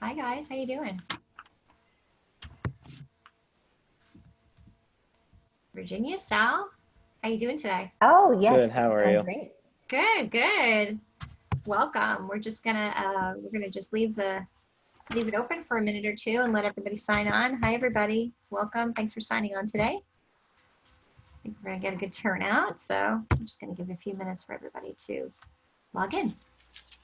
Hi guys, how you doing? Virginia, Sal, how you doing today? Oh, Good. yes, How are doing you? great. Good, good. Welcome. We're gonna just leave it open for a minute or two and let everybody sign on. Hi everybody. Welcome. Thanks for signing on today. I think we're gonna get a good turnout, so I'm just gonna give a few minutes for everybody to log in.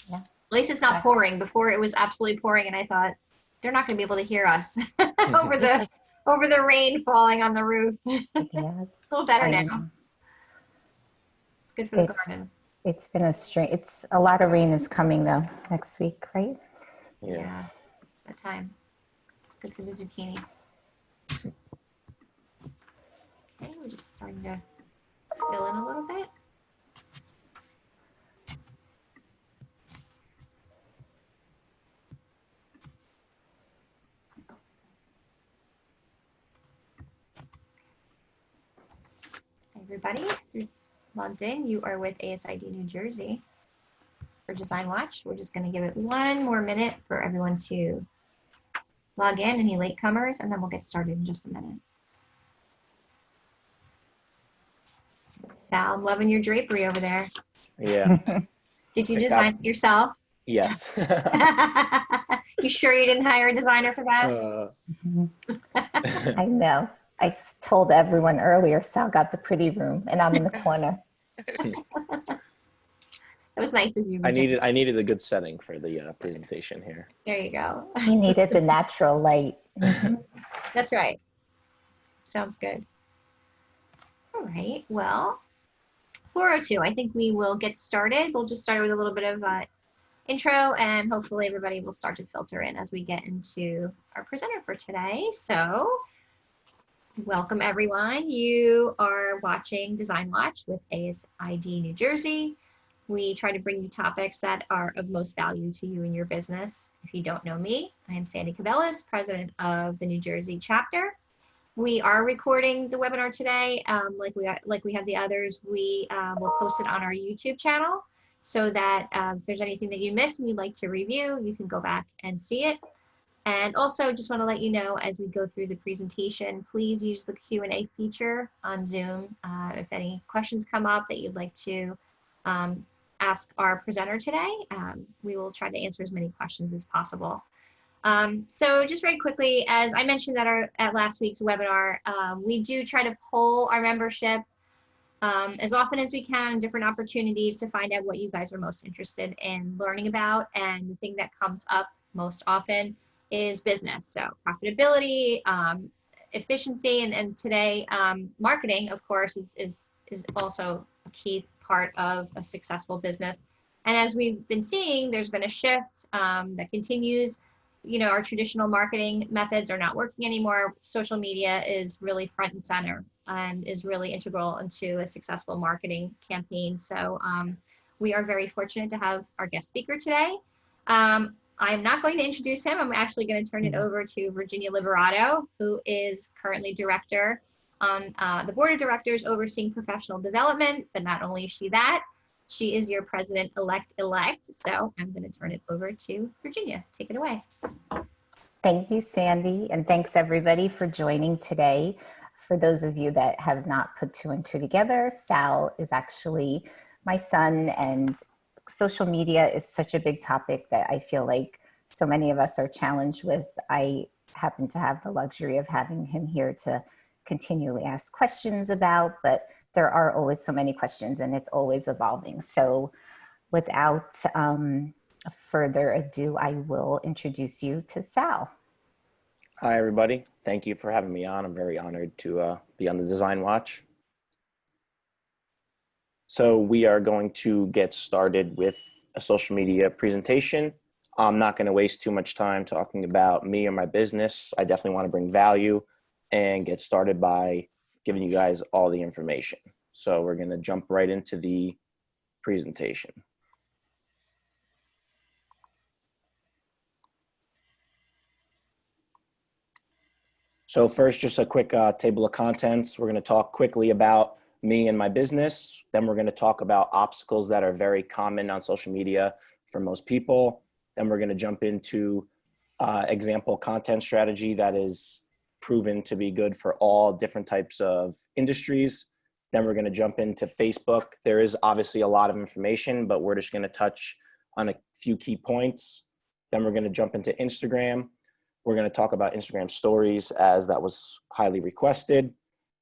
Yeah. At least it's not pouring. Before it was absolutely pouring and I thought they're not gonna be able to hear us over the rain falling on the roof. It's Yes, a little better I now. know. It's good for the It's garden. it's been it's a lot of rain is coming though next week, right? Yeah. Yeah, that time. It's good for the zucchini. Okay, we're just starting to fill in a little bit. Hi, everybody, if you're logged in, you are with ASID New Jersey for Design Watch. We're just going to give it one more minute for everyone to log in, any latecomers, and then we'll get started in just a minute. Sal, I'm loving your drapery over there. Yeah. Did you Picked design out. it yourself? Yes. You sure you didn't hire a designer for that? Mhm. I know. Told everyone earlier, Sal got the pretty room, and I'm in the corner. That was nice of you, I Virginia. needed a good setting for the presentation here. There you go. He needed the natural light. That's right. Sounds good. All right. Well, 4:02. I think we will get started. We'll just start with a little bit of intro, and hopefully everybody will start to filter in as we get into our presenter for today. So welcome everyone. You are watching Design Watch with ASID New Jersey. We try to bring you topics that are of most value to you and your business. If you don't know me, I am Sandy Cabellas, president of the New Jersey chapter. We are recording the webinar today. Like we have the others, we will post it on our YouTube channel so that if there's anything that you missed and you'd like to review, you can go back and see it. And also just want to let you know as we go through the presentation, please use the Q&A feature on Zoom. If any questions come up that you'd like to ask our presenter today, we will try to answer as many questions as possible. So just very quickly, as I mentioned at last week's webinar, we do try to poll our membership as often as we can, different opportunities to find out what you guys are most interested in learning about. And the thing that comes up most often is business. So profitability, efficiency, and today marketing, of course, is also a key part of a successful business. And as we've been seeing, there's been a shift that continues. You know, our traditional marketing methods are not working anymore. Social media is really front and center and is really integral into a successful marketing campaign. So we are very fortunate to have our guest speaker today. I'm not going to introduce him. I'm actually going to turn it over to Virginia Liberato, who is currently director on the board of directors overseeing professional development. But not only is she that, she is your president-elect. So I'm going to turn it over to Virginia. Take it away. Thank you, Sandy, and thanks everybody for joining today. For those of you that have not put two and two together, Sal is actually my son, and social media is such a big topic that I feel like so many of us are challenged with. I happen to have the luxury of having him here to continually ask questions about, but there are always so many questions and it's always evolving. So without further ado, I will introduce you to Sal. Hi, everybody. Thank you for having me on. I'm very honored to be on the Design Watch. So we are going to get started with a social media presentation. I'm not going to waste too much time talking about me or my business. I definitely want to bring value and get started by giving you guys all the information. So we're going to jump right into the presentation. So first, just a quick table of contents. We're going to talk quickly about me and my business. Then we're going to talk about obstacles that are very common on social media for most people. Then we're going to jump into example content strategy that is proven to be good for all different types of industries. Then we're going to jump into Facebook. There is obviously a lot of information, but we're just going to touch on a few key points. Then we're going to jump into Instagram. We're going to talk about Instagram stories as that was highly requested.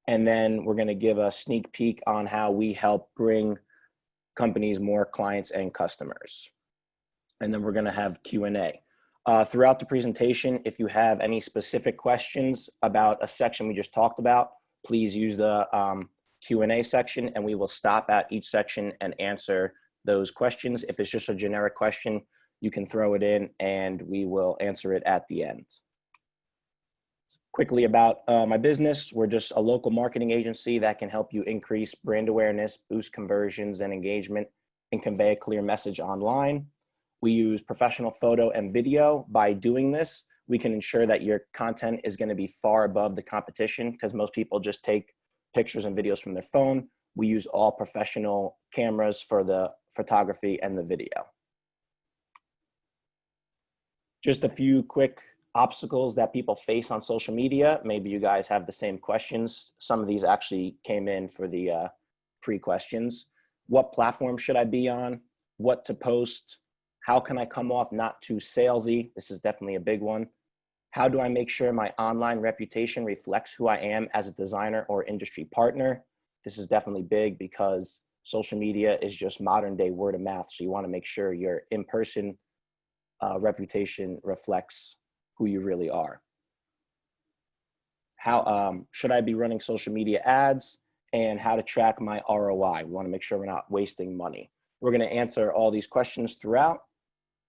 And then we're going to give a sneak peek on how we help bring companies more clients and customers. And then we're going to have Q&A. Throughout the presentation, if you have any specific questions about a section we just talked about, please use the Q&A section, and we will stop at each section and answer those questions. If it's just a generic question, you can throw it in and we will answer it at the end. Quickly about my business, we're just a local marketing agency that can help you increase brand awareness, boost conversions and engagement, and convey a clear message online. We use professional photo and video. By doing this, we can ensure that your content is going to be far above the competition, because most people just take pictures and videos from their phone. We use all professional cameras for the photography and the video. Just a few quick obstacles that people face on social media. Maybe you guys have the same questions. Some of these actually came in for the pre-questions. What platform should I be on? What to post? How can I come off not too salesy? This is definitely a big one. How do I make sure my online reputation reflects who I am as a designer or industry partner? This is definitely big because social media is just modern day word of mouth. So you want to make sure your in-person reputation reflects who you really are. How should I be running social media ads, and how to track my ROI? We want to make sure we're not wasting money. We're going to answer all these questions throughout.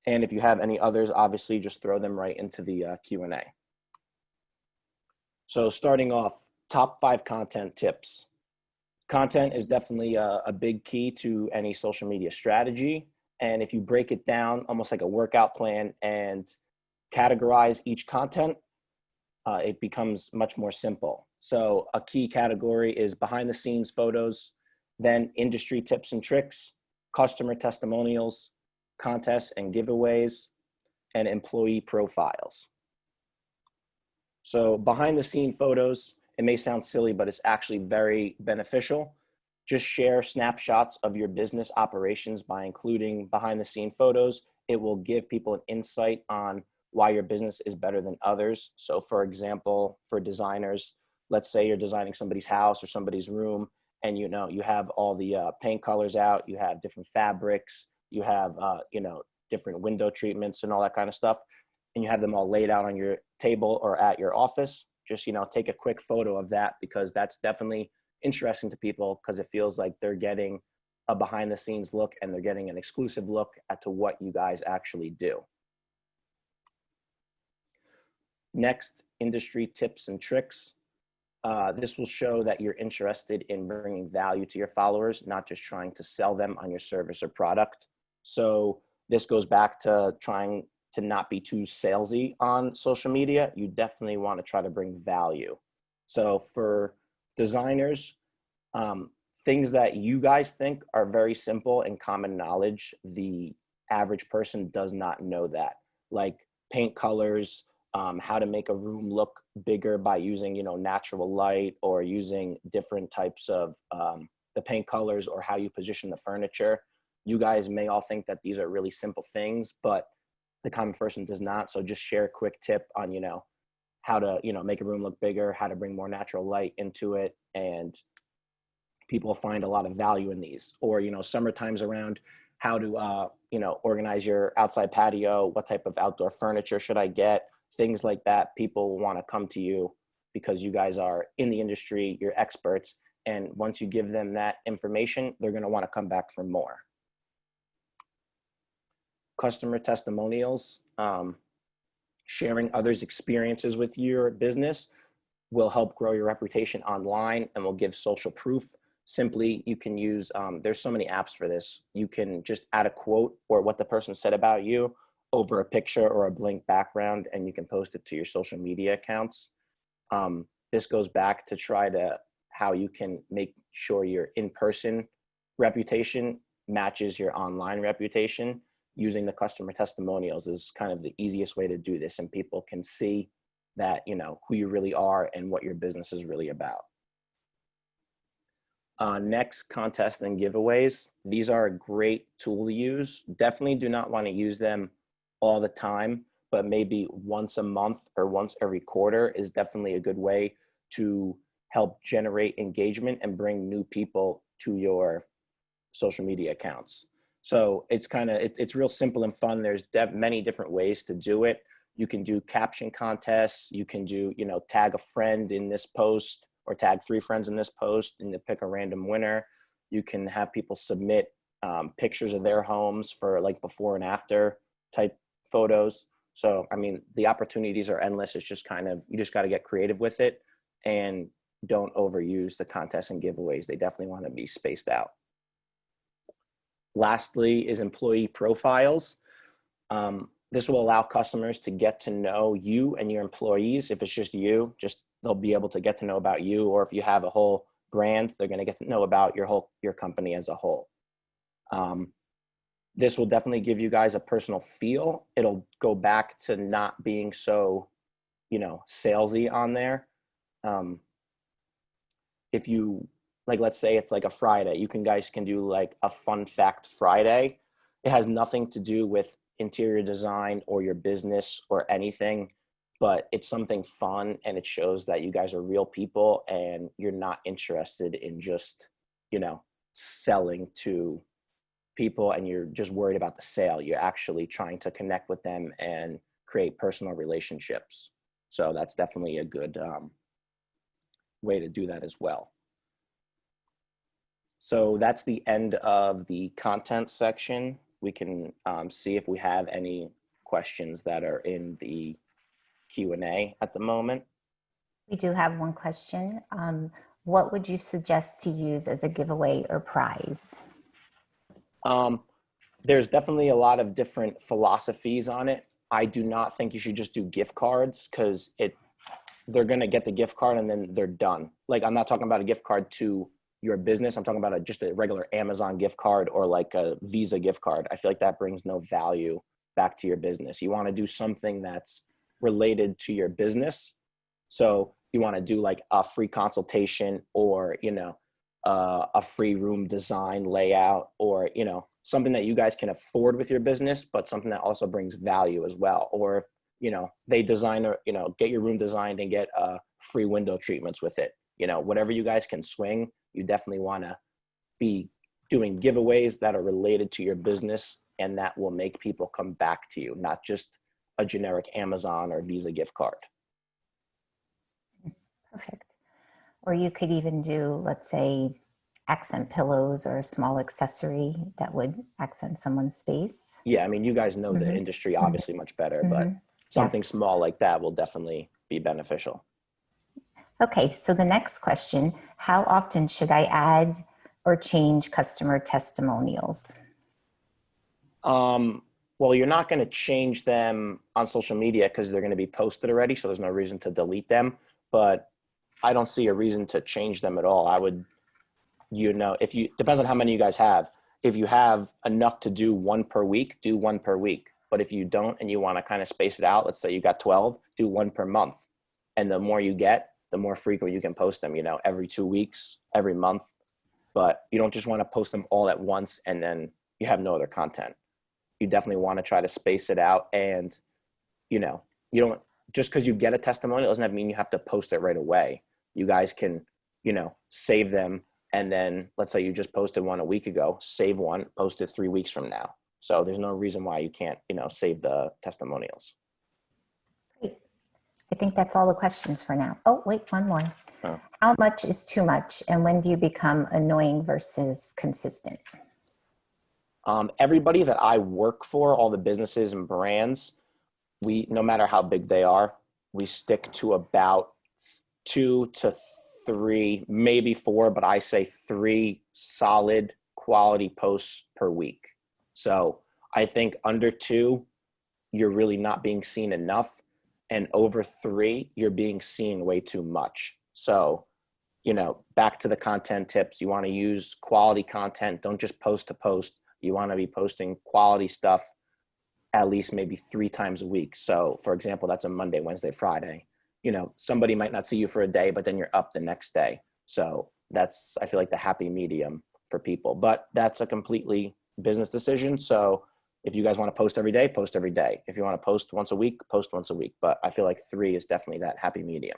And if you have any others, obviously just throw them right into the Q&A. So starting off, top 5 content tips. Content is definitely a big key to any social media strategy. And if you break it down almost like a workout plan and categorize each content, it becomes much more simple. So a key category is behind the scenes photos, then industry tips and tricks, customer testimonials, contests and giveaways, and employee profiles. So behind the scene photos, it may sound silly, but it's actually very beneficial. Just share snapshots of your business operations by including behind the scene photos. It will give people an insight on why your business is better than others. So for example, for designers, let's say you're designing somebody's house or somebody's room, and you have all the paint colors out, you have different fabrics, you have different window treatments and all that kind of stuff, and you have them all laid out on your table or at your office. Just take a quick photo of that, because that's definitely interesting to people, because it feels like they're getting a behind the scenes look and they're getting an exclusive look at to what you guys actually do. Next, industry tips and tricks. This will show that you're interested in bringing value to your followers, not just trying to sell them on your service or product. So this goes back to trying to not be too salesy on social media. You definitely want to try to bring value. So for designers, things that you guys think are very simple and common knowledge, the average person does not know that, like paint colors, how to make a room look bigger by using, natural light, or using different types of the paint colors, or how you position the furniture. You guys may all think that these are really simple things, but the common person does not. So just share a quick tip on, how to, make a room look bigger, how to bring more natural light into it. And people find a lot of value in these. Or, summertime's around, how to, organize your outside patio, what type of outdoor furniture should I get? Things like that. People want to come to you because you guys are in the industry, you're experts. And once you give them that information, they're going to want to come back for more. Customer testimonials, sharing others' experiences with your business will help grow your reputation online and will give social proof. Simply, you can use, there's so many apps for this. You can just add a quote or what the person said about you over a picture or a blank background, and you can post it to your social media accounts. This goes back to try to how you can make sure your in-person reputation matches your online reputation, using the customer testimonials is kind of the easiest way to do this, and people can see that, who you really are and what your business is really about. Next, contests and giveaways. These are a great tool to use. Definitely do not want to use them all the time, but maybe once a month or once every quarter is definitely a good way to help generate engagement and bring new people to your social media accounts. So it's real simple and fun. There's many different ways to do it. You can do caption contests. You can do, tag a friend in this post, or tag 3 friends in this post, and to pick a random winner. You can have people submit pictures of their homes for like before and after type photos. So, I mean, the opportunities are endless. It's just you just got to get creative with it, and don't overuse the contests and giveaways. They definitely want to be spaced out. Lastly is employee profiles. This will allow customers to get to know you and your employees. If it's just you, they'll be able to get to know about you. Or if you have a whole brand, they're going to get to know about your company as a whole. This will definitely give you guys a personal feel. It'll go back to not being so, salesy on there. If you, like, let's say it's like a Friday, guys can do like a fun fact Friday. It has nothing to do with interior design or your business or anything, but it's something fun, and it shows that you guys are real people and you're not interested in just, selling to people and you're just worried about the sale. You're actually trying to connect with them and create personal relationships. So that's definitely a good way to do that as well. So that's the end of the content section. We can see if we have any questions that are in the Q&A at the moment. We do have one question. What would you suggest to use as a giveaway or prize? There's definitely a lot of different philosophies on it. I do not think you should just do gift cards, because they're going to get the gift card and then they're done. Like, I'm not talking about a gift card to your business. I'm talking about just a regular Amazon gift card or like a Visa gift card. I feel like that brings no value back to your business. You want to do something that's related to your business. So you want to do like a free consultation, or, a free room design layout, or, something that you guys can afford with your business, but something that also brings value as well. Or if, they design, or, get your room designed and get free window treatments with it. Whatever you guys can swing, you definitely want to be doing giveaways that are related to your business and that will make people come back to you, not just a generic Amazon or Visa gift card. Perfect. Or you could even do, let's say, accent pillows or a small accessory that would accent someone's space. Yeah, I mean, you guys know the industry obviously much better, but something small like that will definitely be beneficial. Okay, so the next question, how often should I add or change customer testimonials? Well, you're not going to change them on social media because they're going to be posted already, so there's no reason to delete them. But I don't see a reason to change them at all. I would, depends on how many you guys have. If you have enough to do one per week, do one per week. But if you don't and you want to kind of space it out, let's say you got 12, do one per month. And the more you get, the more frequent you can post them, every 2 weeks, every month. But you don't just want to post them all at once and then you have no other content. You definitely want to try to space it out. And, you don't, just because you get a testimonial doesn't mean you have to post it right away. You guys can, save them. And then let's say you just posted one a week ago, save one, post it 3 weeks from now. So there's no reason why you can't, save the testimonials. Great. I think that's all the questions for now. Oh, wait, one more. Oh. How much is too much? And when do you become annoying versus consistent? Everybody that I work for, all the businesses and brands, no matter how big they are, we stick to about 2 to 3, maybe 4, but I say 3 solid quality posts per week. So I think under 2, you're really not being seen enough. And over 3, you're being seen way too much. So, back to the content tips, you want to use quality content. Don't just post to post. You want to be posting quality stuff at least maybe 3 times a week. So for example, that's a Monday, Wednesday, Friday. You know, somebody might not see you for a day, but then you're up the next day. So that's, I feel like, the happy medium for people, but that's a completely business decision. So if you guys want to post every day, post every day. If you want to post once a week, post once a week. But I feel like 3 is definitely that happy medium.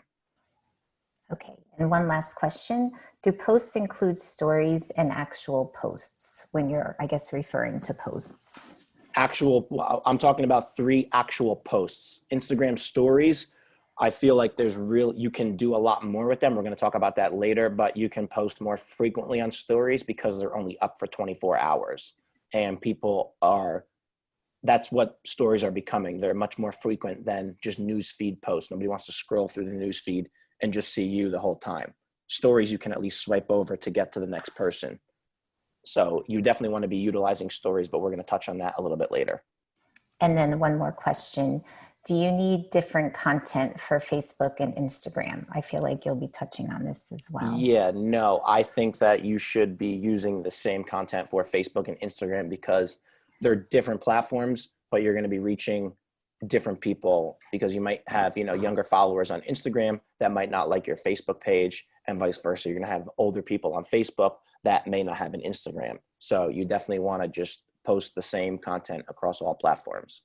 Okay, and one last question. Do posts include stories and actual posts when you're, I guess, referring to posts? I'm talking about 3 actual posts. Instagram stories, I feel like you can do a lot more with them. We're going to talk about that later, but you can post more frequently on stories because they're only up for 24 hours. And that's what stories are becoming. They're much more frequent than just news feed posts. Nobody wants to scroll through the news feed and just see you the whole time. Stories, you can at least swipe over to get to the next person. So you definitely want to be utilizing stories, but we're going to touch on that a little bit later. And then one more question. Do you need different content for Facebook and Instagram? I feel like you'll be touching on this as well. Yeah, no, I think that you should be using the same content for Facebook and Instagram because they're different platforms, but you're going to be reaching different people because you might have, younger followers on Instagram that might not like your Facebook page and vice versa. You're going to have older people on Facebook that may not have an Instagram. So you definitely want to just post the same content across all platforms.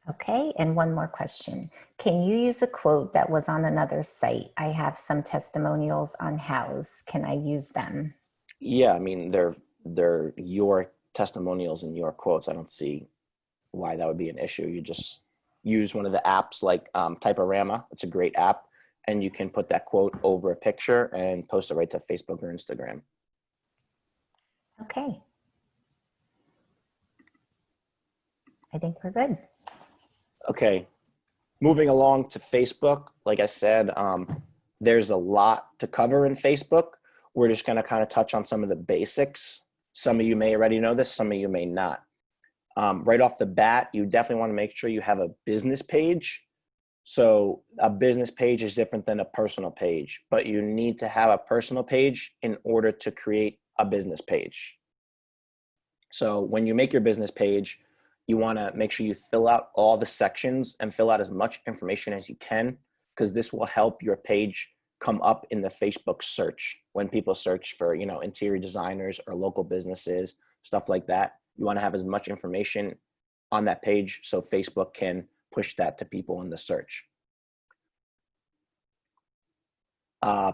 Okay, and one more question. Can you use a quote that was on another site? I have some testimonials on Houzz. Can I use them? Yeah, I mean, they're your testimonials and your quotes. I don't see why that would be an issue. You just use one of the apps like Typorama. It's a great app, and you can put that quote over a picture and post it right to Facebook or Instagram. Okay. I think we're good. Okay, moving along to Facebook. Like I said, there's a lot to cover in Facebook. We're just going to kind of touch on some of the basics. Some of you may already know this, some of you may not. Right off the bat, you definitely want to make sure you have a business page. So a business page is different than a personal page, but you need to have a personal page in order to create a business page. So when you make your business page, you want to make sure you fill out all the sections and fill out as much information as you can, because this will help your page come up in the Facebook search. When people search for, interior designers or local businesses, stuff like that, you want to have as much information on that page so Facebook can push that to people in the search.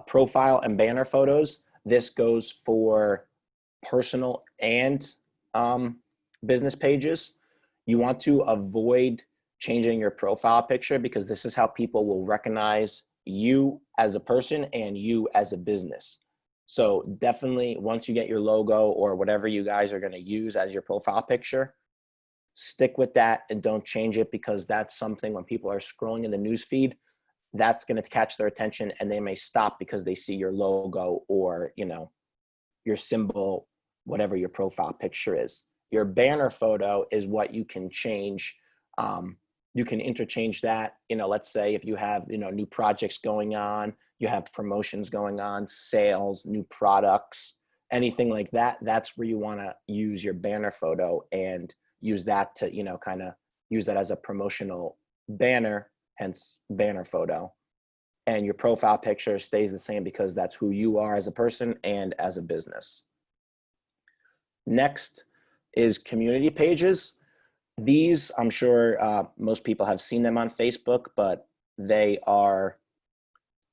Profile and banner photos. This goes for personal and business pages. You want to avoid changing your profile picture because this is how people will recognize you as a person and you as a business. So definitely once you get your logo or whatever you guys are going to use as your profile picture, stick with that and don't change it, because that's something when people are scrolling in the news feed, that's going to catch their attention and they may stop because they see your logo or, your symbol, whatever your profile picture is. Your banner photo is what you can change. You can interchange that. Let's say if you have, new projects going on, you have promotions going on, sales, new products, anything like that. That's where you want to use your banner photo and use that to, kind of use that as a promotional banner, hence banner photo. And your profile picture stays the same because that's who you are as a person and as a business. Next is community pages. These, I'm sure most people have seen them on Facebook, but they are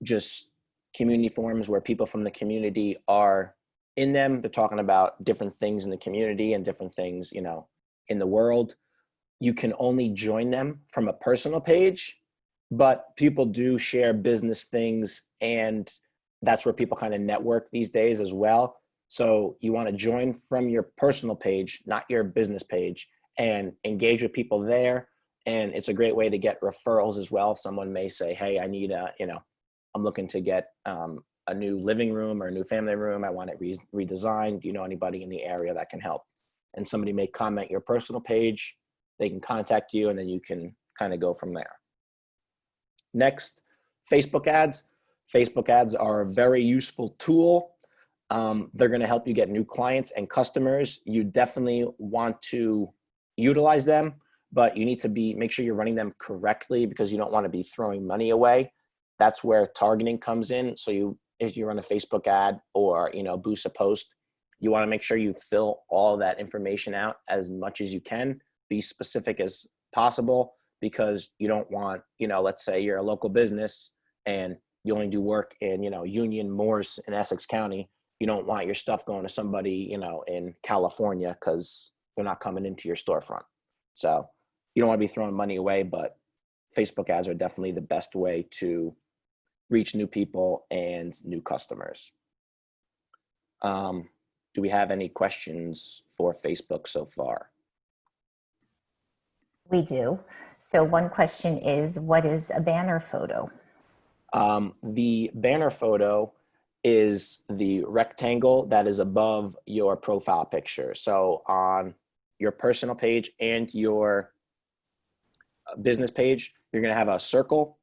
just community forums where people from the community are in them. They're talking about different things in the community and different things, in the world. You can only join them from a personal page, but people do share business things, and that's where people kind of network these days as well. So you want to join from your personal page, not your business page, and engage with people there. And it's a great way to get referrals as well. Someone may say, hey, I need I'm looking to get a new living room or a new family room. I want it redesigned. Do you know anybody in the area that can help? And somebody may comment your personal page. They can contact you, and then you can kind of go from there. Next, Facebook ads. Facebook ads are a very useful tool. They're going to help you get new clients and customers. You definitely want to utilize them, but you need to make sure you're running them correctly, because you don't want to be throwing money away. That's where targeting comes in. So if you run a Facebook ad or, boost a post, you want to make sure you fill all that information out as much as you can, be specific as possible, because you don't want, let's say you're a local business and you only do work in, Union, Morris, in Essex County. You don't want your stuff going to somebody, in California, because they're not coming into your storefront. So you don't want to be throwing money away, but Facebook ads are definitely the best way to reach new people and new customers. Do we have any questions for Facebook so far? We do. So one question is, what is a banner photo? The banner photo is the rectangle that is above your profile picture. So on your personal page and your business page, you're going to have a circle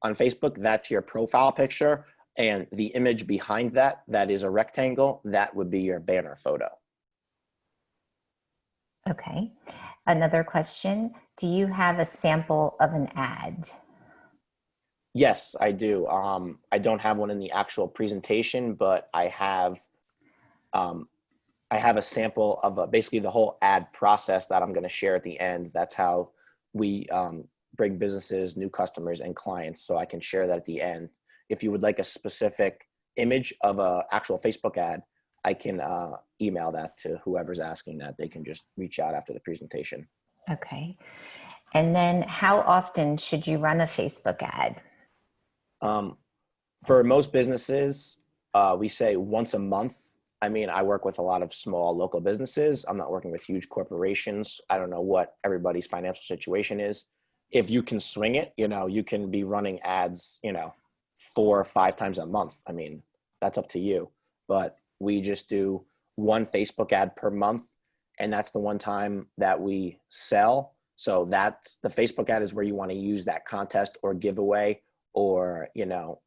on Facebook. That's your profile picture. And the image behind that is a rectangle, that would be your banner photo. Okay. Another question. Do you have a sample of an ad? Yes, I do. I don't have one in the actual presentation, but I have a sample of basically the whole ad process that I'm going to share at the end. That's how we bring businesses, new customers, and clients. So I can share that at the end. If you would like a specific image of an actual Facebook ad, I can email that to whoever's asking that. They can just reach out after the presentation. Okay. And then how often should you run a Facebook ad? For most businesses, we say once a month. I mean, I work with a lot of small local businesses. I'm not working with huge corporations. I don't know what everybody's financial situation is. If you can swing it, you can be running ads, 4 or 5 times a month. I mean, that's up to you. But we just do one Facebook ad per month, and that's the one time that we sell. So that's the Facebook ad is where you want to use that contest or giveaway, or,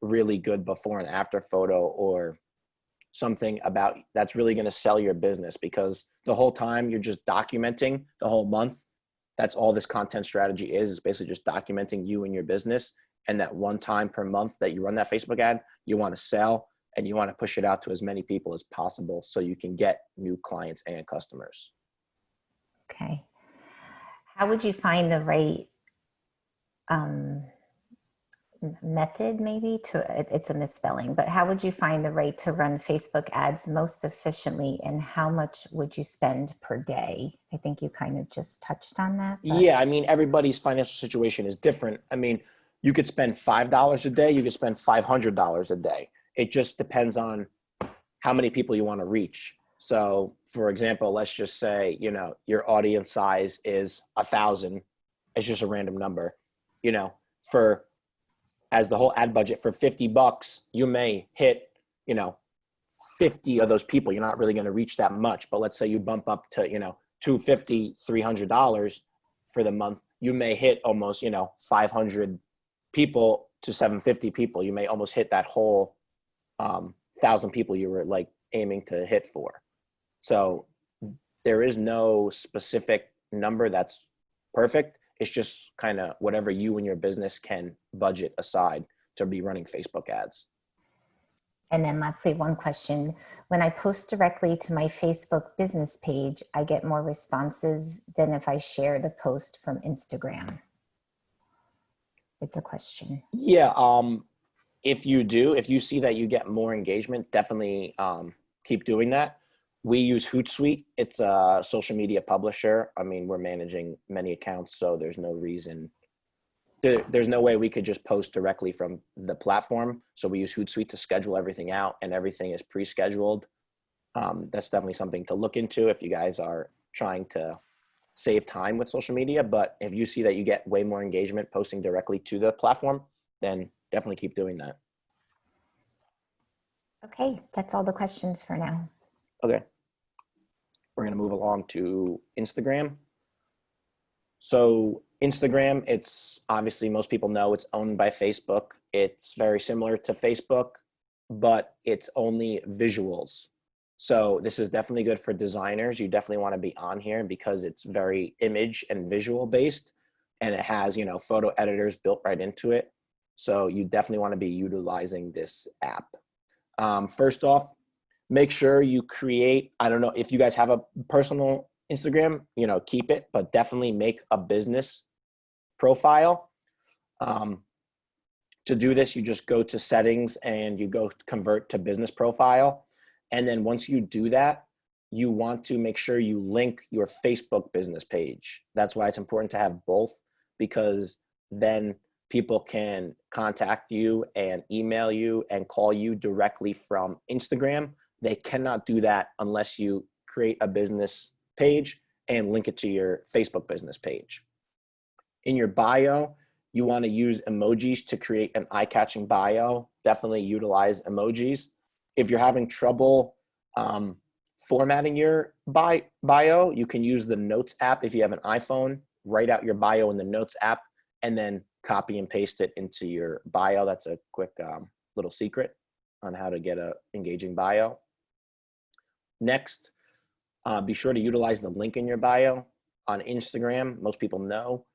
really good before and after photo, or something about that's really going to sell your business, because the whole time you're just documenting the whole month. That's all this content strategy is. It's basically just documenting you and your business. And that one time per month that you run that Facebook ad, you want to sell, and you want to push it out to as many people as possible so you can get new clients and customers. Okay. How would you find the right method, maybe it's a misspelling, but how would you find the right to run Facebook ads most efficiently, and how much would you spend per day? I think you kind of just touched on that. But... Yeah, I mean, everybody's financial situation is different. I mean, you could spend $5 a day, you could spend $500 a day. It just depends on how many people you want to reach. So for example, let's just say, your audience size is 1,000. It's just a random number, as the whole ad budget for $50, you may hit, 50 of those people. You're not really going to reach that much, but let's say you bump up to, $250, $300 for the month. You may hit almost, 500 people to 750 people. You may almost hit that whole 1,000 people you were aiming to hit for. So there is no specific number that's perfect. It's just kind of whatever you and your business can budget aside to be running Facebook ads. And then lastly, one question. When I post directly to my Facebook business page, I get more responses than if I share the post from Instagram. It's a question. Yeah. If you see that you get more engagement, definitely keep doing that. We use Hootsuite. It's a social media publisher. I mean, we're managing many accounts, so there's no reason. There's no way we could just post directly from the platform. So we use Hootsuite to schedule everything out, and everything is pre-scheduled. That's definitely something to look into if you guys are trying to save time with social media. But if you see that you get way more engagement posting directly to the platform, then definitely keep doing that. Okay, that's all the questions for now. Okay. We're going to move along to Instagram. So Instagram, it's obviously, most people know it's owned by Facebook. It's very similar to Facebook, but it's only visuals. So this is definitely good for designers. You definitely want to be on here because it's very image and visual based, and it has, photo editors built right into it. So you definitely want to be utilizing this app. First off, make sure you create, I don't know if you guys have a personal Instagram, keep it, but definitely make a business profile. To do this, you just go to settings and you go convert to business profile. And then once you do that, you want to make sure you link your Facebook business page. That's why it's important to have both, because then people can contact you and email you and call you directly from Instagram. They cannot do that unless you create a business page and link it to your Facebook business page. In your bio, you want to use emojis to create an eye-catching bio. Definitely utilize emojis. If you're having trouble formatting your bio, you can use the Notes app. If you have an iPhone, write out your bio in the Notes app and then copy and paste it into your bio. That's a quick little secret on how to get a engaging bio. Next, be sure to utilize the link in your bio. On Instagram, most people know,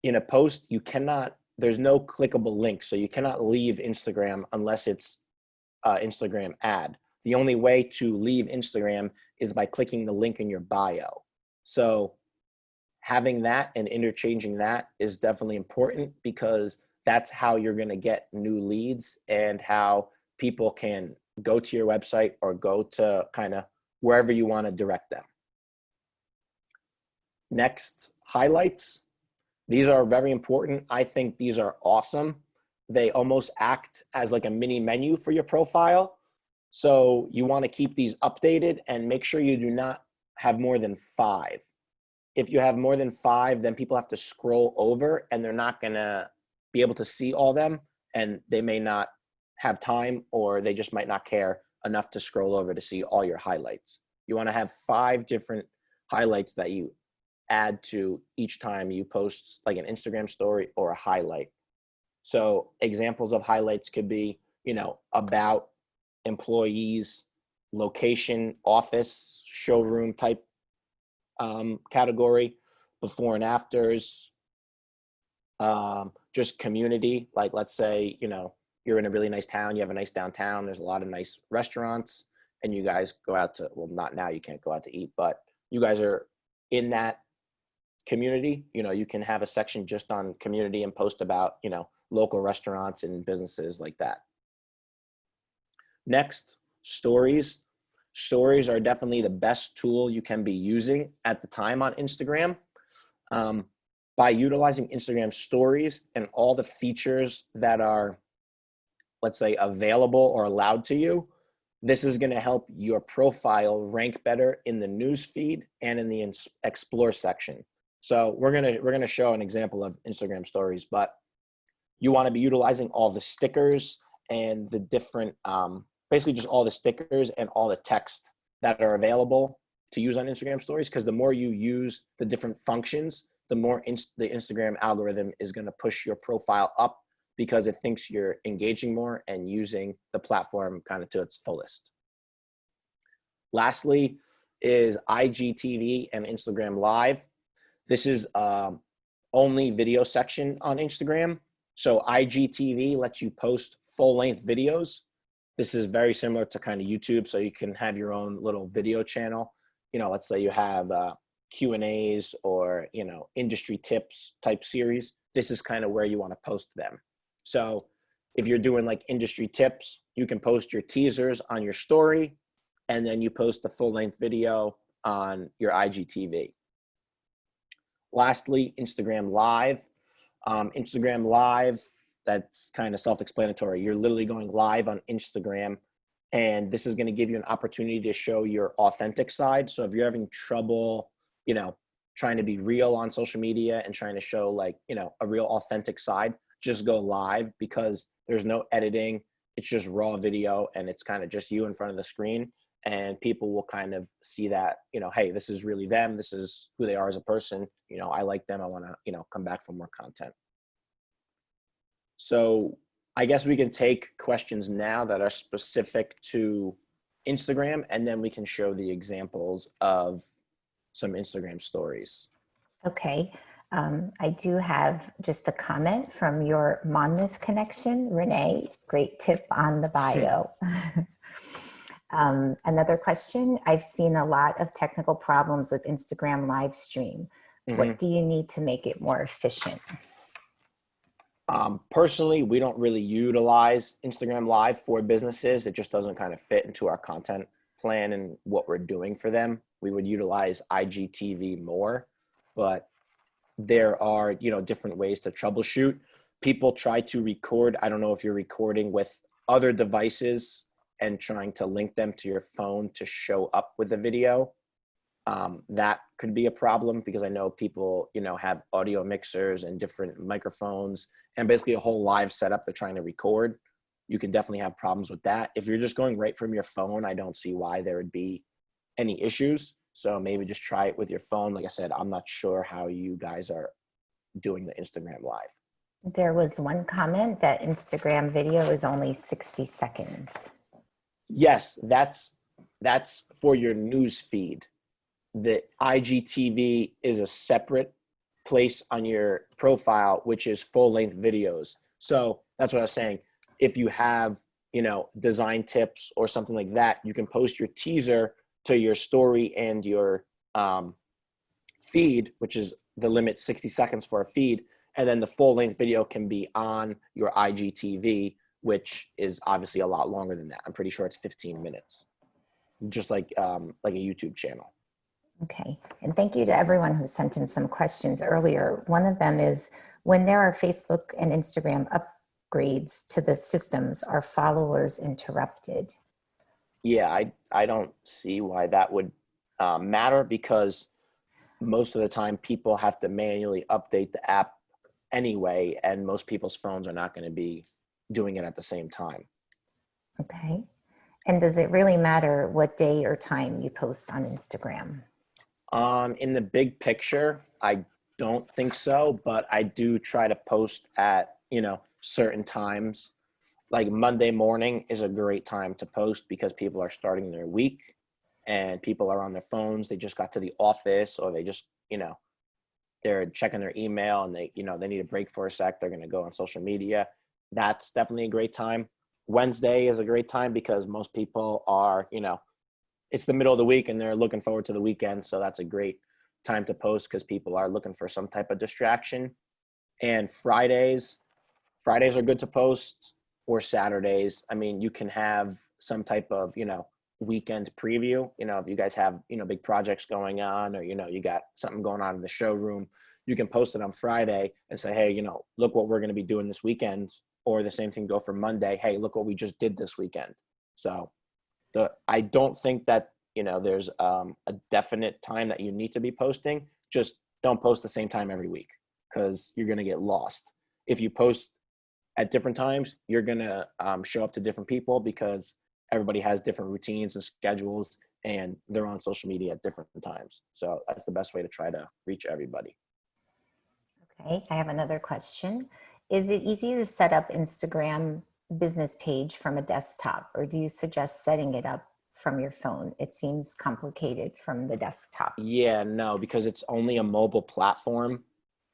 in a post, there's no clickable link. So you cannot leave Instagram unless it's Instagram ad. The only way to leave Instagram is by clicking the link in your bio. So having that and interchanging that is definitely important, because that's how you're going to get new leads and how people can go to your website or go to kind of wherever you want to direct them. Next, highlights. These are very important. I think these are awesome. They almost act as like a mini menu for your profile. So you want to keep these updated and make sure you do not have more than 5. If you have more than 5, then people have to scroll over and they're not going to be able to see all them, and they may not have time, or they just might not care enough to scroll over to see all your highlights. You want to have 5 different highlights that you add to each time you post, like an Instagram story or a highlight. So examples of highlights could be, about, employees, location, office, showroom type category, before and afters, just community. Like, let's say, you're in a really nice town, you have a nice downtown, there's a lot of nice restaurants, and you guys go out to, well, not now, you can't go out to eat, but you guys are in that community. You can have a section just on community and post about, local restaurants and businesses like that. Next, stories. Stories are definitely the best tool you can be using at the time on Instagram. By utilizing Instagram stories and all the features that are, let's say, available or allowed to you, this is going to help your profile rank better in the news feed and in the explore section. So we're going to show an example of Instagram stories, but you want to be utilizing all the stickers and the different, basically just all the stickers and all the text that are available to use on Instagram stories, because the more you use the different functions, the more the Instagram algorithm is going to push your profile up, because it thinks you're engaging more and using the platform kind of to its fullest. Lastly is IGTV and Instagram Live. This is only video section on Instagram. So IGTV lets you post full-length videos. This is very similar to kind of YouTube, so you can have your own little video channel. Let's say you have Q&As or, industry tips type series. This is kind of where you want to post them. So if you're doing like industry tips, you can post your teasers on your story, and then you post the full-length video on your IGTV. Lastly, Instagram Live. Instagram Live, that's kind of self-explanatory. You're literally going live on Instagram, and this is going to give you an opportunity to show your authentic side. So if you're having trouble, trying to be real on social media and trying to show like, a real authentic side, just go live, because there's no editing. It's just raw video, and it's kind of just you in front of the screen, and people will kind of see that, hey, this is really them. This is who they are as a person. I like them. I want to, come back for more content. So I guess we can take questions now that are specific to Instagram, and then we can show the examples of some Instagram stories. Okay. I do have just a comment from your Monmouth connection, Renee. Great tip on the bio. Another question. I've seen a lot of technical problems with Instagram live stream. What do you need to make it more efficient? Personally, we don't really utilize Instagram Live for businesses. It just doesn't kind of fit into our content plan and what we're doing for them. We would utilize IGTV more, but there are, you know, different ways to troubleshoot. People try to record. I don't know if you're recording with other devices and trying to link them to your phone to show up with a video. That could be a problem because I know people, you know, have audio mixers and different microphones and basically a whole live setup they're trying to record. You can definitely have problems with that. If you're just going right from your phone, I don't see why there would be any issues. So maybe just try it with your phone. Like I said, I'm not sure how you guys are doing the Instagram Live. There was one comment that Instagram video is only 60 seconds. Yes, that's for your news feed. The IGTV is a separate place on your profile, which is full-length videos. So that's what I was saying. If you have, you know, design tips or something like that, you can post your teaser to your story and your feed, which is the limit 60 seconds for a feed. And then the full-length video can be on your IGTV, which is obviously a lot longer than that. I'm pretty sure it's 15 minutes, just like a YouTube channel. Okay, and thank you to everyone who sent in some questions earlier. One of them is, when there are Facebook and Instagram upgrades to the systems, are followers interrupted? Yeah, I don't see why that would matter, because most of the time people have to manually update the app anyway, and most people's phones are not going to be doing it at the same time. Okay, and does it really matter what day or time you post on Instagram? In the big picture, I don't think so, but I do try to post at, you know, certain times. Like Monday morning is a great time to post because people are starting their week and people are on their phones. They just got to the office, or they just, you know, they're checking their email and they, you know, they need a break for a sec. They're going to go on social media. That's definitely a great time. Wednesday is a great time because most people are, you know, it's the middle of the week and they're looking forward to the weekend. So that's a great time to post because people are looking for some type of distraction. And Fridays are good to post, or Saturdays. I mean, you can have some type of, you know, weekend preview. You know, if you guys have, you know, big projects going on, or, you know, you got something going on in the showroom, you can post it on Friday and say, hey, you know, look what we're going to be doing this weekend. Or the same thing go for Monday. Hey, look what we just did this weekend. So I don't think that, you know, there's a definite time that you need to be posting. Just don't post the same time every week because you're going to get lost. If you post at different times, you're going to show up to different people because everybody has different routines and schedules, and they're on social media at different times. So that's the best way to try to reach everybody. Okay, I have another question. Is it easy to set up Instagram business page from a desktop, or do you suggest setting it up from your phone? It seems complicated from the desktop. Yeah, no, because it's only a mobile platform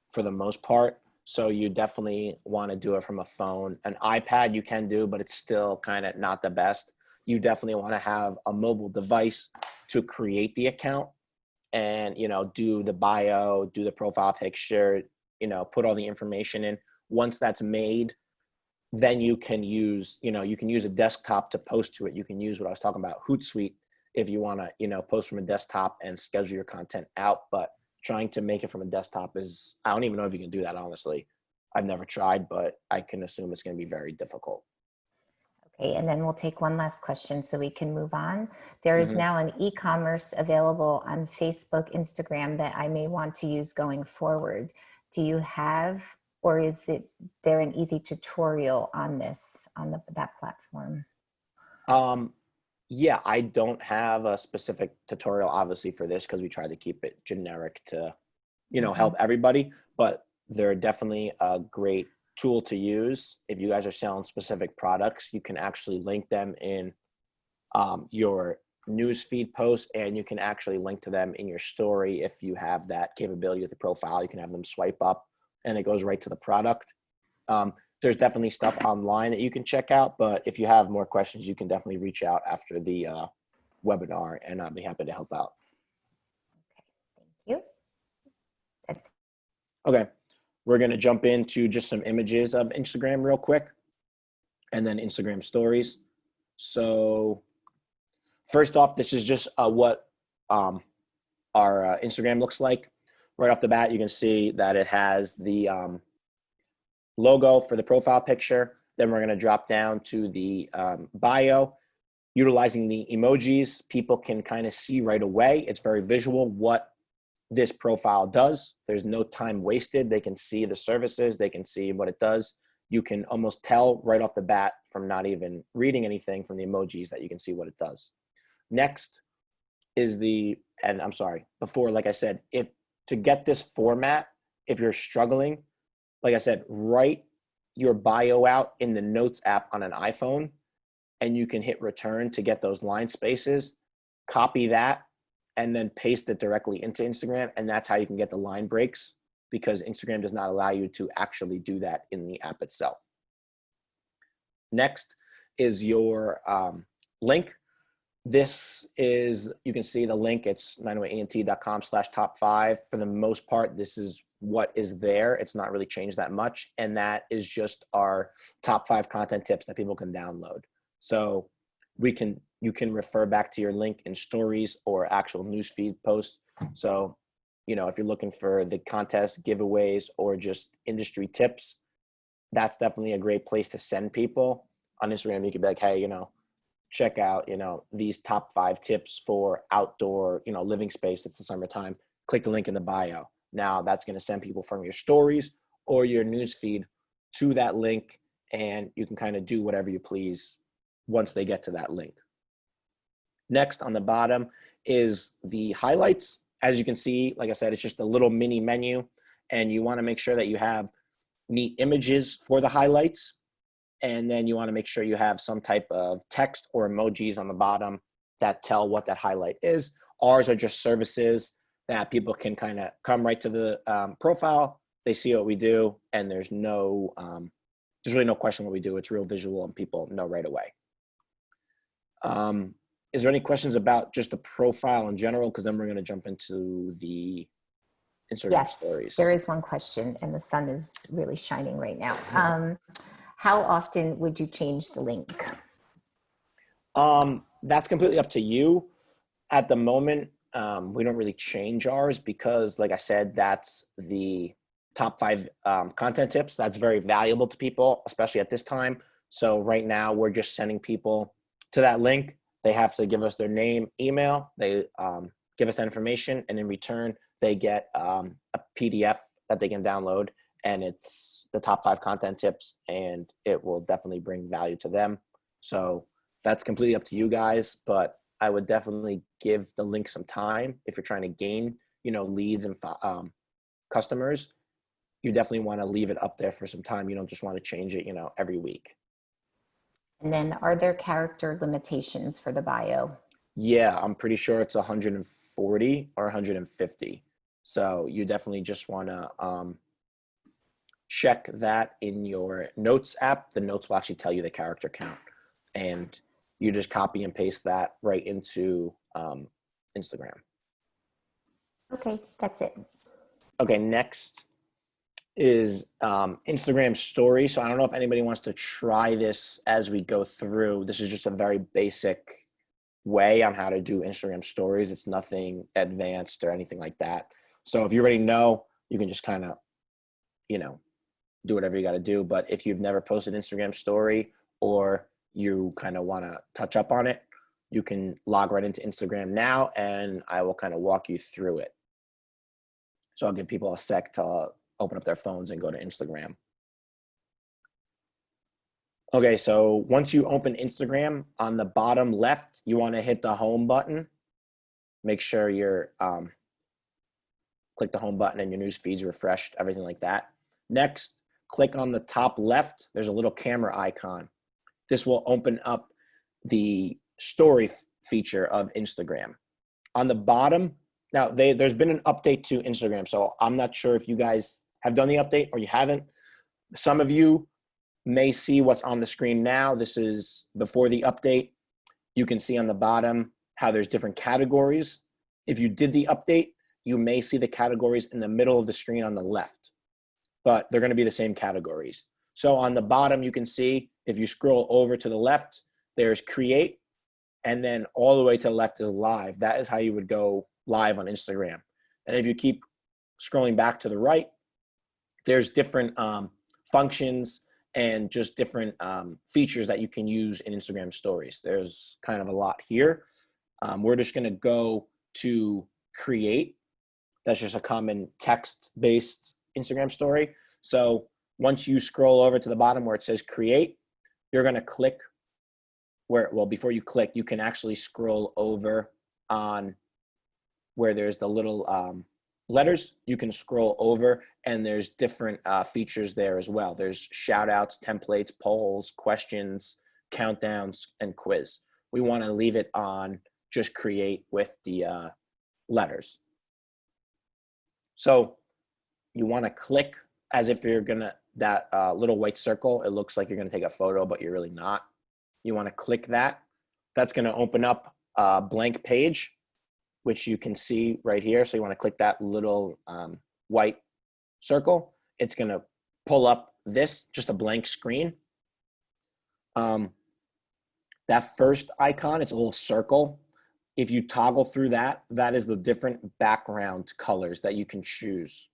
for the most part. So you definitely want to do it from a phone. An iPad you can do, but it's still kind of not the best. You definitely want to have a mobile device to create the account and, you know, do the bio, do the profile picture, you know, put all the information in. Once that's made, then you can use, you know, you can use a desktop to post to it. You can use what I was talking about, Hootsuite, if you want to, you know, post from a desktop and schedule your content out. But trying to make it from a desktop is, I don't even know if you can do that, honestly. I've never tried, but I can assume it's going to be very difficult. Okay, and then we'll take one last question so we can move on. There is now an e-commerce available on Facebook, Instagram that I may want to use going forward. Do you have, or is there an easy tutorial on this, on that platform? Yeah, I don't have a specific tutorial, obviously, for this because we try to keep it generic to, you know, help everybody. But they're definitely a great tool to use. If you guys are selling specific products, you can actually link them in your newsfeed posts, and you can actually link to them in your story. If you have that capability with the profile, you can have them swipe up and it goes right to the product. There's definitely stuff online that you can check out, but if you have more questions, you can definitely reach out after the webinar, and I'll be happy to help out. Thank you. That's Okay, we're going to jump into just some images of Instagram real quick, and then Instagram stories. So first off, this is just what our Instagram looks like. Right off the bat, you can see that it has the logo for the profile picture. Then we're going to drop down to the bio. Utilizing the emojis, people can kind of see right away. It's very visual what this profile does. There's no time wasted. They can see the services. They can see what it does. You can almost tell right off the bat from not even reading anything from the emojis that you can see what it does. Next is and I'm sorry, before, like I said, to get this format, if you're struggling, like I said, write your bio out in the Notes app on an iPhone, and you can hit return to get those line spaces, copy that, and then paste it directly into Instagram. And that's how you can get the line breaks, because Instagram does not allow you to actually do that in the app itself. Next is your link. This is, you can see the link, it's 908ent.com/top5. For the most part, this is what is there. It's not really changed that much. And that is just our top 5 content tips that people can download. So you can refer back to your link in stories or actual newsfeed posts. So, if you're looking for the contest giveaways or just industry tips, that's definitely a great place to send people. On Instagram, you could be like, hey, check out, these top 5 tips for outdoor, living space. It's the summertime. Click the link in the bio. Now that's going to send people from your stories or your newsfeed to that link, and you can kind of do whatever you please once they get to that link. Next on the bottom is the highlights. As you can see, like I said, it's just a little mini menu, and you want to make sure that you have neat images for the highlights. And then you want to make sure you have some type of text or emojis on the bottom that tell what that highlight is. Ours are just services that people can kind of come right to the profile. They see what we do, and there's really no question what we do. It's real visual, and people know right away. Is there any questions about just the profile in general? Because then we're going to jump into the Instagram stories. Yes, there is one question, and the sun is really shining right now. How often would you change the link? That's completely up to you. At the moment, we don't really change ours because, like I said, that's the top 5 content tips. That's very valuable to people, especially at this time. So right now, we're just sending people to that link. They have to give us their name, email. They give us that information, and in return, they get a PDF that they can download, and it's the top 5 content tips, and it will definitely bring value to them. So that's completely up to you guys, but I would definitely give the link some time. If you're trying to gain, leads and customers, you definitely want to leave it up there for some time. You don't just want to change it, every week. And then are there character limitations for the bio? Yeah, I'm pretty sure it's 140 or 150. So you definitely just want to check that in your Notes app. The Notes will actually tell you the character count, and you just copy and paste that right into Instagram. Okay, that's it. Okay, next is Instagram stories. So I don't know if anybody wants to try this as we go through. This is just a very basic way on how to do Instagram stories. It's nothing advanced or anything like that. So if you already know, you can just kind of, do whatever you got to do. But if you've never posted Instagram story, or you kind of want to touch up on it, you can log right into Instagram now, and I will kind of walk you through it. So I'll give people a sec to open up their phones and go to Instagram. Okay, so once you open Instagram, on the bottom left, you want to hit the home button. Make sure you're click the home button and your news feed's refreshed, everything like that. Next, click on the top left. There's a little camera icon. This will open up the story feature of Instagram. On the bottom, now there's been an update to Instagram, so I'm not sure if you guys have done the update or you haven't. Some of you may see what's on the screen now. This is before the update. You can see on the bottom how there's different categories. If you did the update, you may see the categories in the middle of the screen on the left, but they're going to be the same categories. So on the bottom, you can see if you scroll over to the left, there's create, and then all the way to the left is live. That is how you would go live on Instagram. And if you keep scrolling back to the right, there's different functions and just different features that you can use in Instagram stories. There's kind of a lot here. We're just going to go to create. That's just a common text-based Instagram story. So once you scroll over to the bottom where it says create, you're going to click where, well, before you click, you can actually scroll over on where there's the little letters. You can scroll over and there's different features there as well. There's shout outs, templates, polls, questions, countdowns, and quiz. We want to leave it on just create with the letters. So you want to click as if you're gonna, that little white circle, it looks like you're gonna take a photo, but you're really not. You want to click that. That's gonna open up a blank page, which you can see right here. So you want to click that little white circle. It's going to pull up this, just a blank screen. That first icon, it's a little circle. If you toggle through that, that is the different background colors that you can choose.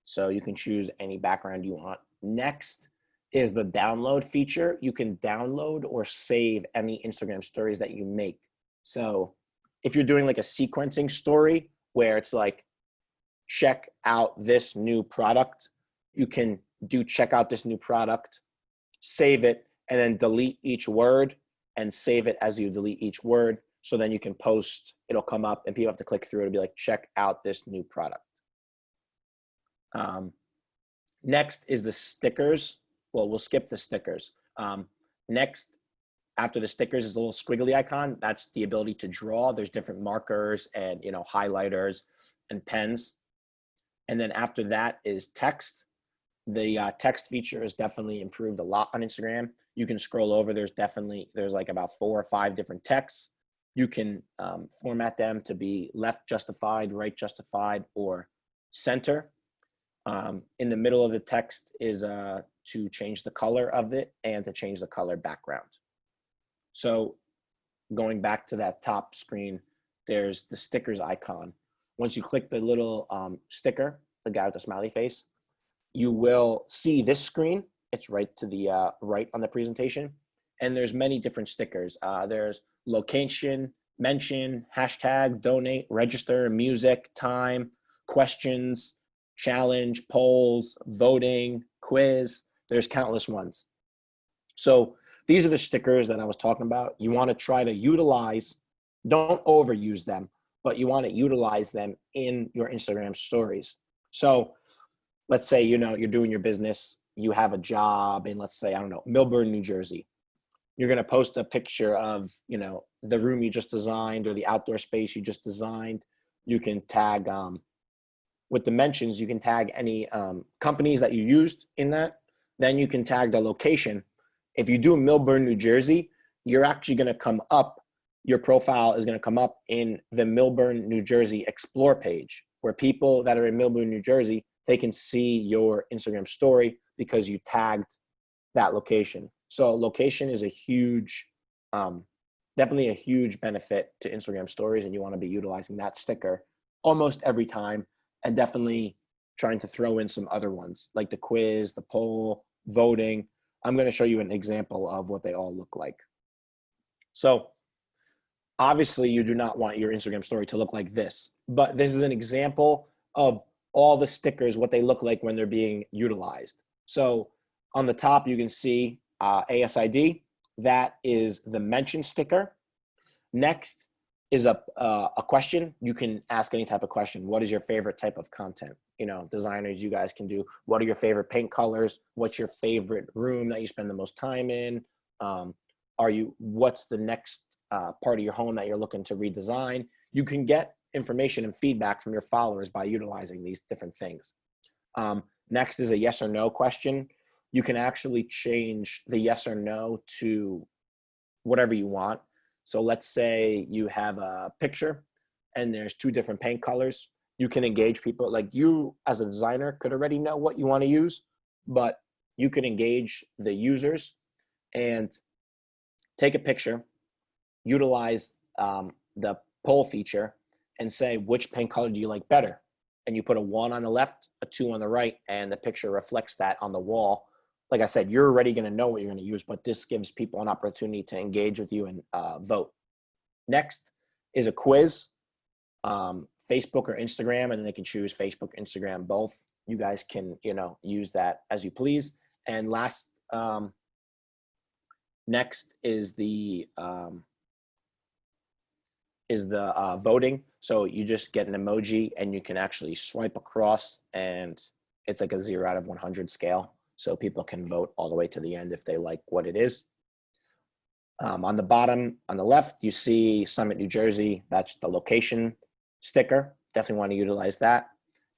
So you can choose any background you want. Next is the download feature. You can download or save any Instagram stories that you make. So if you're doing like a sequencing story where it's like, check out this new product, you can do check out this new product, save it, and then delete each word and save it as you delete each word. So then you can post, it'll come up and people have to click through it. It'll be like, check out this new product. Next is the stickers. Well, we'll skip the stickers. Next, after the stickers is a little squiggly icon. That's the ability to draw. There's different markers and, you know, highlighters and pens. And then after that is text. The text feature is definitely improved a lot on Instagram. You can scroll over. There's like about 4 or 5 different texts. You can format them to be left justified, right justified, or center. In the middle of the text is to change the color of it and to change the color background. So going back to that top screen, there's the stickers icon. Once you click the little sticker, the guy with the smiley face, you will see this screen. It's right to the right on the presentation. And there's many different stickers. There's location, mention, hashtag, donate, register, music, time, questions, challenge, polls, voting, quiz. There's countless ones. So these are the stickers that I was talking about. You want to try to utilize, don't overuse them, but you want to utilize them in your Instagram stories. So let's say, you know, you're doing your business, you have a job in, let's say, I don't know, Millburn, New Jersey. You're going to post a picture of, you know, the room you just designed or the outdoor space you just designed. You can tag, with the mentions, you can tag any companies that you used in that. Then you can tag the location. If you do Millburn, New Jersey, you're actually going to come up, your profile is going to come up in the Millburn, New Jersey Explore page, where people that are in Millburn, New Jersey, they can see your Instagram story because you tagged that location. So location is a huge, definitely a huge benefit to Instagram stories, and you want to be utilizing that sticker almost every time, and definitely trying to throw in some other ones like the quiz, the poll, voting. I'm going to show you an example of what they all look like. So obviously you do not want your Instagram story to look like this, but this is an example of all the stickers, what they look like when they're being utilized. So on the top, you can see ASID. That is the mention sticker. Next is a question. You can ask any type of question. What is your favorite type of content? You know, designers, you guys can do, what are your favorite paint colors? What's your favorite room that you spend the most time in? what's the next part of your home that you're looking to redesign? You can get information and feedback from your followers by utilizing these different things. Next is a yes or no question. You can actually change the yes or no to whatever you want. So let's say you have a picture and there's 2 different paint colors. You can engage people. Like, you as a designer could already know what you want to use, but you can engage the users and take a picture, utilize the poll feature, and say, which paint color do you like better? And you put a 1 on the left, a 2 on the right, and the picture reflects that on the wall. Like I said, you're already going to know what you're going to use, but this gives people an opportunity to engage with you and vote. Next is a quiz, Facebook or Instagram, and then they can choose Facebook, Instagram, both. You guys can, use that as you please. And next is the voting. So you just get an emoji and you can actually swipe across, and it's like a 0 out of 100 scale. So people can vote all the way to the end if they like what it is. On the bottom, on the left, you see Summit, New Jersey. That's the location sticker. Definitely want to utilize that.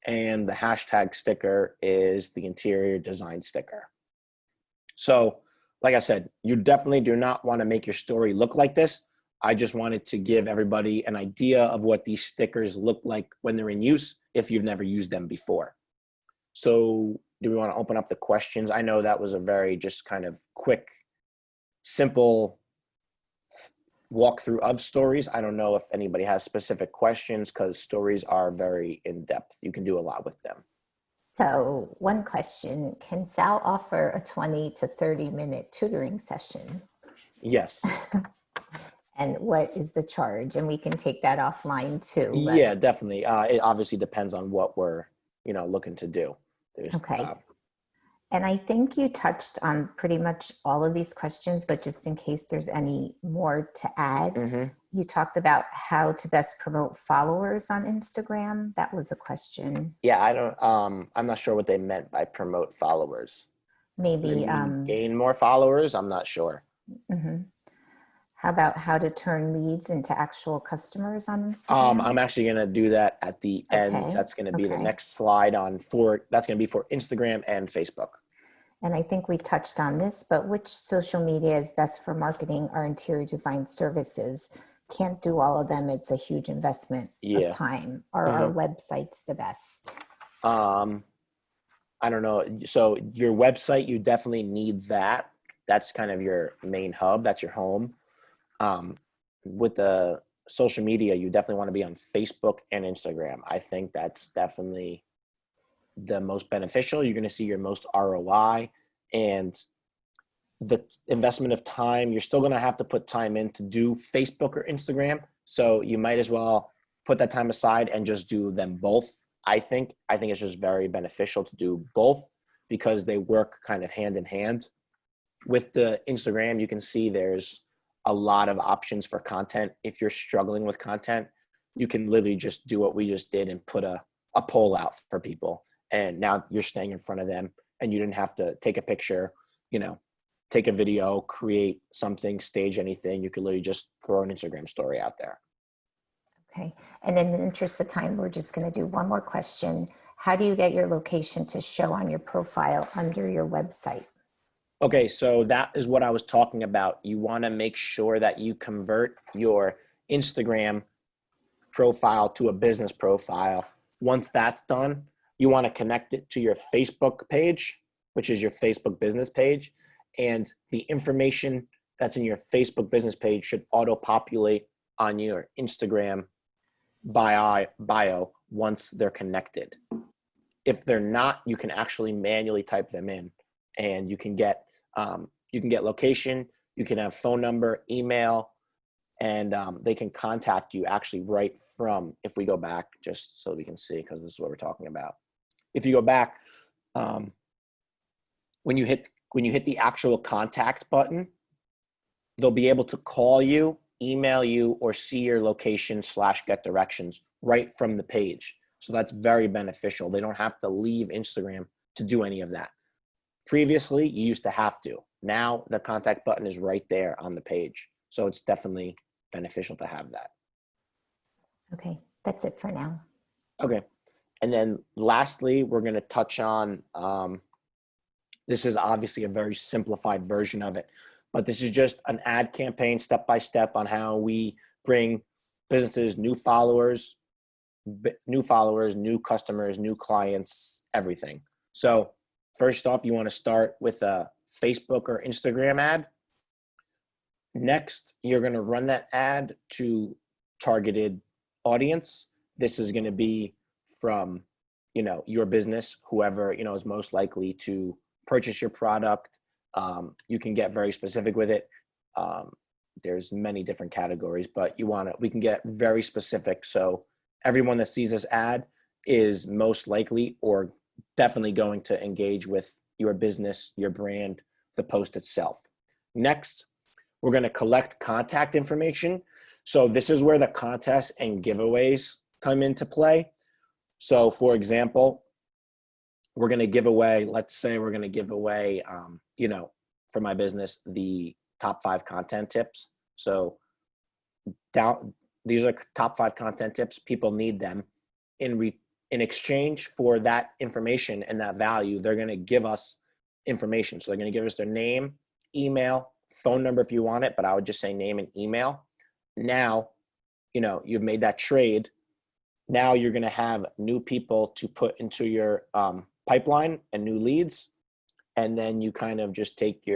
And the hashtag sticker is the interior design sticker. So, like I said, you definitely do not want to make your story look like this. I just wanted to give everybody an idea of what these stickers look like when they're in use if you've never used them before. So do we want to open up the questions? I know that was a very just kind of quick, simple walkthrough of stories. I don't know if anybody has specific questions, because stories are very in-depth. You can do a lot with them. So one question, can Sal offer a 20 to 30 minute tutoring session? Yes. And what is the charge? And we can take that offline too. Yeah, definitely. It obviously depends on what we're, looking to do. Okay. And I think you touched on pretty much all of these questions, but just in case there's any more to add, you talked about how to best promote followers on Instagram. That was a question. Yeah, I'm not sure what they meant by promote followers. Maybe gain more followers. I'm not sure. How about how to turn leads into actual customers on Instagram? I'm actually going to do that at the end. Okay. That's going to be the next slide that's going to be for Instagram and Facebook. And I think we touched on this, but which social media is best for marketing our interior design services? Can't do all of them. It's a huge investment of time. Are our websites the best? I don't know. So your website, you definitely need that. That's kind of your main hub. That's your home. With the social media, you definitely want to be on Facebook and Instagram. I think that's definitely the most beneficial. You're going to see your most ROI, and the investment of time, you're still going to have to put time in to do Facebook or Instagram. So you might as well put that time aside and just do them both. I think it's just very beneficial to do both because they work kind of hand in hand. With the Instagram, you can see there's a lot of options for content. If you're struggling with content, you can literally just do what we just did and put a poll out for people. And now you're staying in front of them, and you didn't have to take a picture, take a video, create something, stage anything. You could literally just throw an Instagram story out there. Okay. And in the interest of time, we're just going to do one more question. How do you get your location to show on your profile under your website? Okay, so that is what I was talking about. You want to make sure that you convert your Instagram profile to a business profile. Once that's done, you want to connect it to your Facebook page, which is your Facebook business page. And the information that's in your Facebook business page should auto-populate on your Instagram bio once they're connected. If they're not, you can actually manually type them in, and you can get location, you can have phone number, email, and they can contact you actually right from, if we go back, just so we can see, because this is what we're talking about. If you go back, when you hit the actual contact button, they'll be able to call you, email you, or see your location / get directions right from the page. So that's very beneficial. They don't have to leave Instagram to do any of that. Previously, you used to have to. Now the contact button is right there on the page. So it's definitely beneficial to have that. Okay, that's it for now. Okay. And then lastly, we're going to touch on, this is obviously a very simplified version of it, but this is just an ad campaign step-by-step on how we bring businesses new followers, new customers, new clients, everything. So first off, you want to start with a Facebook or Instagram ad. Next, you're going to run that ad to targeted audience. This is going to be from, your business, whoever, is most likely to purchase your product. You can get very specific with it. There's many different categories, but we can get very specific. So everyone that sees this ad is most likely or definitely going to engage with your business, your brand, the post itself. Next, we're going to collect contact information. So this is where the contests and giveaways come into play. So for example, we're going to give away, let's say we're going to give away, for my business, the top 5 content tips. So these are top 5 content tips. People need them. In exchange for that information and that value, they're going to give us information. So they're going to give us their name, email, phone number if you want it, but I would just say name and email. Now, you've made that trade. Now you're going to have new people to put into your pipeline and new leads. And then you kind of just take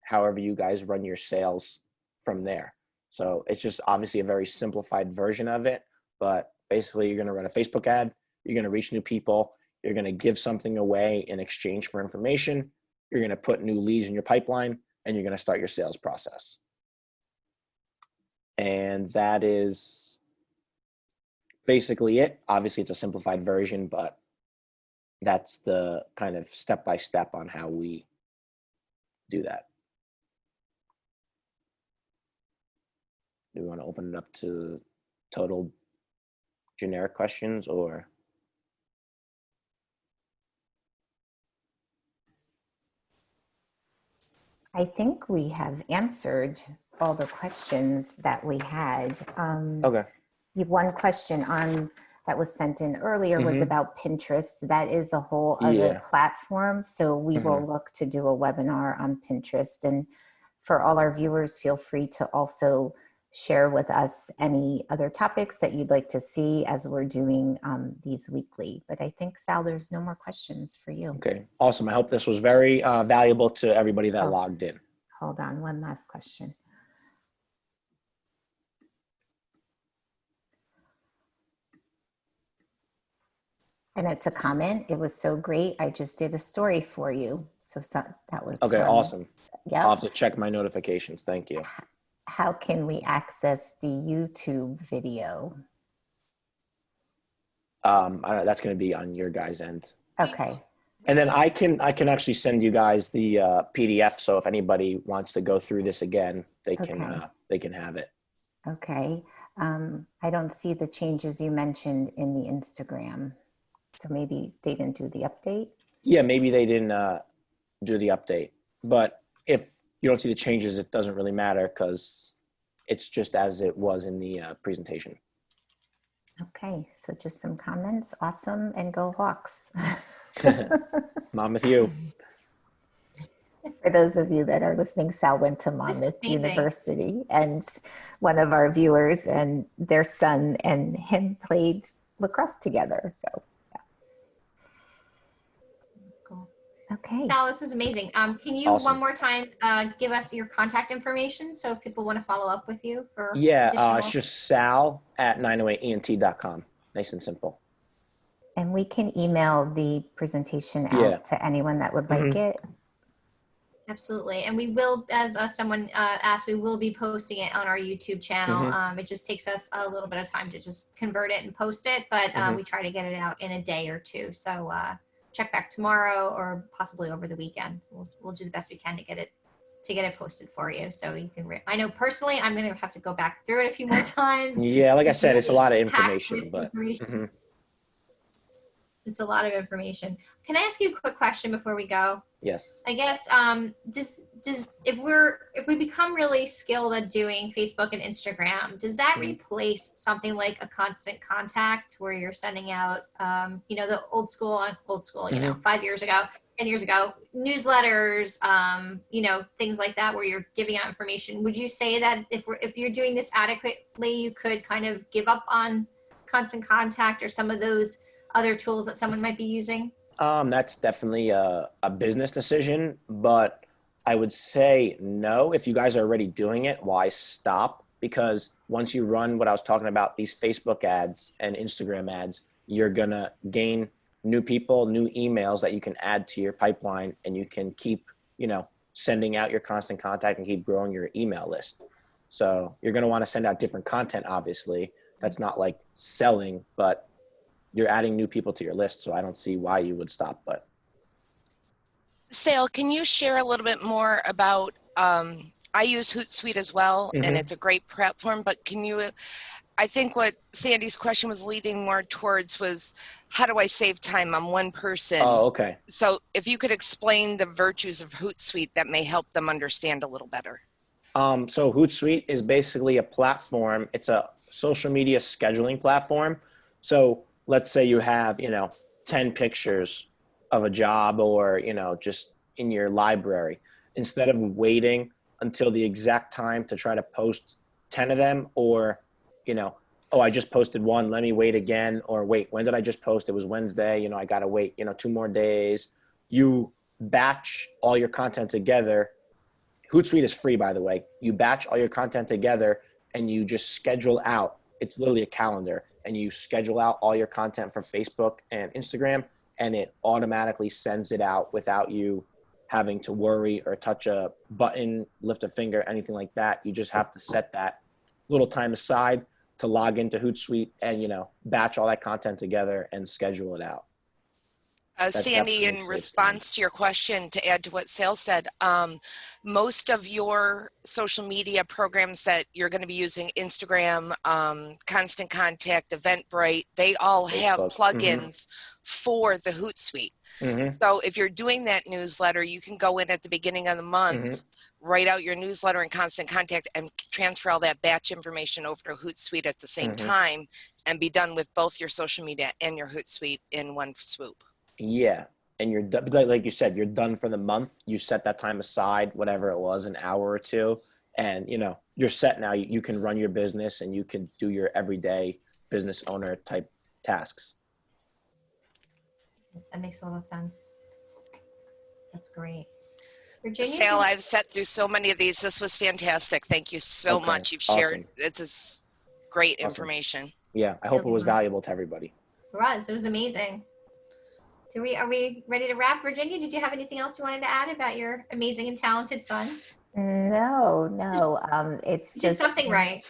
however you guys run your sales from there. So it's just obviously a very simplified version of it, but basically you're going to run a Facebook ad. You're going to reach new people. You're going to give something away in exchange for information. You're going to put new leads in your pipeline, and you're going to start your sales process. And that is basically it. Obviously, it's a simplified version, but that's the kind of step-by-step on how we do that. Do we want to open it up to total generic questions or? I think we have answered all the questions that we had. Okay. One question that was sent in earlier was about Pinterest. That is a whole other platform. So we will look to do a webinar on Pinterest. And for all our viewers, feel free to also share with us any other topics that you'd like to see as we're doing these weekly. But I think, Sal, there's no more questions for you. Okay, awesome. I hope this was very valuable to everybody that logged in. Hold on, one last question. And it's a comment. It was so great. I just did a story for you. So that was okay. Fun. Awesome. Yeah. I'll have to check my notifications. Thank you. How can we access the YouTube video? I don't know, that's going to be on your guys' end. Okay. And then I can actually send you guys the PDF. So if anybody wants to go through this again, they can have it. Okay. I don't see the changes you mentioned in the Instagram. So maybe they didn't do the update? Yeah, maybe they didn't do the update. But if you don't see the changes, it doesn't really matter because it's just as it was in the presentation. Okay, so just some comments. Awesome, and go Hawks. Monmouth U. For those of you that are listening, Sal went to Monmouth University, and one of our viewers and their son and him played lacrosse together. So, yeah. Cool. Okay. Sal, this was amazing. Can you one more time give us your contact information so if people want to follow up with you for it's just sal@908ent.com. Nice and simple. And we can email the presentation out to anyone that would like it. Absolutely. And we will, as someone asked, we will be posting it on our YouTube channel. It just takes us a little bit of time to just convert it and post it, but we try to get it out in a day or two. So check back tomorrow or possibly over the weekend. We'll do the best we can to get it posted for you. So you can, I know personally, I'm going to have to go back through it a few more times. Yeah. Like I said, it's a lot of information, but It's a lot of information. Can I ask you a quick question before we go? Yes. I guess does if we become really skilled at doing Facebook and Instagram, does that replace something like a constant contact where you're sending out the old school, you know, 5 years ago, 10 years ago, newsletters, things like that where you're giving out information? Would you say that if you're doing this adequately, you could kind of give up on constant contact or some of those other tools that someone might be using? That's definitely a business decision, but I would say no. If you guys are already doing it, why stop? Because once you run what I was talking about, these Facebook ads and Instagram ads, you're going to gain new people, new emails that you can add to your pipeline, and you can keep, sending out your constant contact and keep growing your email list. So you're going to want to send out different content, obviously. That's not like selling, but you're adding new people to your list, so I don't see why you would stop. But Sale, can you share a little bit more about, I use Hootsuite as well, and it's a great platform, but I think what Sandy's question was leading more towards was, how do I save time on one person? Oh, okay. So if you could explain the virtues of Hootsuite, that may help them understand a little better. So Hootsuite is basically a platform. It's a social media scheduling platform. So let's say you have, 10 pictures of a job or, just in your library. Instead of waiting until the exact time to try to post 10 of them, or, oh, I just posted one, let me wait again, or wait, when did I just post? It was Wednesday, I got to wait, 2 more days. You batch all your content together. Hootsuite is free, by the way. You batch all your content together and you just schedule out. It's literally a calendar, and you schedule out all your content for Facebook and Instagram, and it automatically sends it out without you having to worry or touch a button, lift a finger, anything like that. You just have to set that little time aside to log into Hootsuite and, batch all that content together and schedule it out. Sandy, in response to your question, to add to what Sale said, most of your social media programs that you're going to be using, Instagram, Constant Contact, Eventbrite, they all have plugins for the Hootsuite. So if you're doing that newsletter, you can go in at the beginning of the month, write out your newsletter in Constant Contact, and transfer all that batch information over to Hootsuite at the same time, and be done with both your social media and your Hootsuite in one swoop. Yeah. And you're done, like you said, you're done for the month. You set that time aside, whatever it was, an hour or two, and you're set now. You can run your business and you can do your everyday business owner type tasks. That makes a lot of sense. That's great. Virginia? Sale, I've sat through so many of these. This was fantastic. Thank you so much. You've shared, it's great information. Yeah, I hope it was valuable to everybody. It was amazing. Are we ready to wrap? Virginia, did you have anything else you wanted to add about your amazing and talented son? No. It's just something right.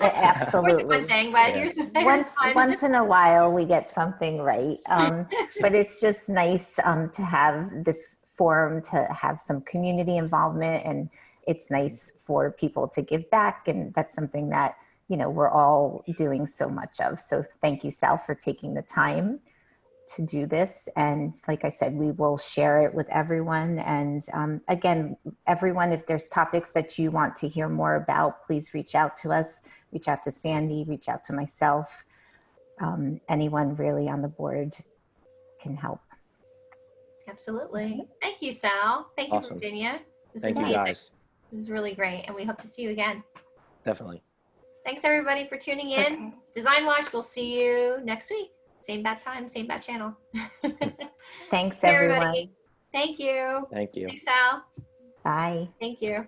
Absolutely. One thing, but here's once in a while we get something right. But it's just nice to have this forum, to have some community involvement, and it's nice for people to give back, and that's something that we're all doing so much of. So thank you, Sal, for taking the time to do this. And like I said, we will share it with everyone. And again, everyone, if there's topics that you want to hear more about, please reach out to us, reach out to Sandy, reach out to myself. Anyone really on the board can help. Absolutely. Thank you, Sal. Thank you, Virginia. Thank you, guys. This is really great. And we hope to see you again. Definitely. Thanks, everybody, for tuning in. Okay. Design Watch, we'll see you next week. Same bad time, same bad channel. Thanks, everyone. Thank you. Thank you. Thanks, Sal. Bye. Thank you.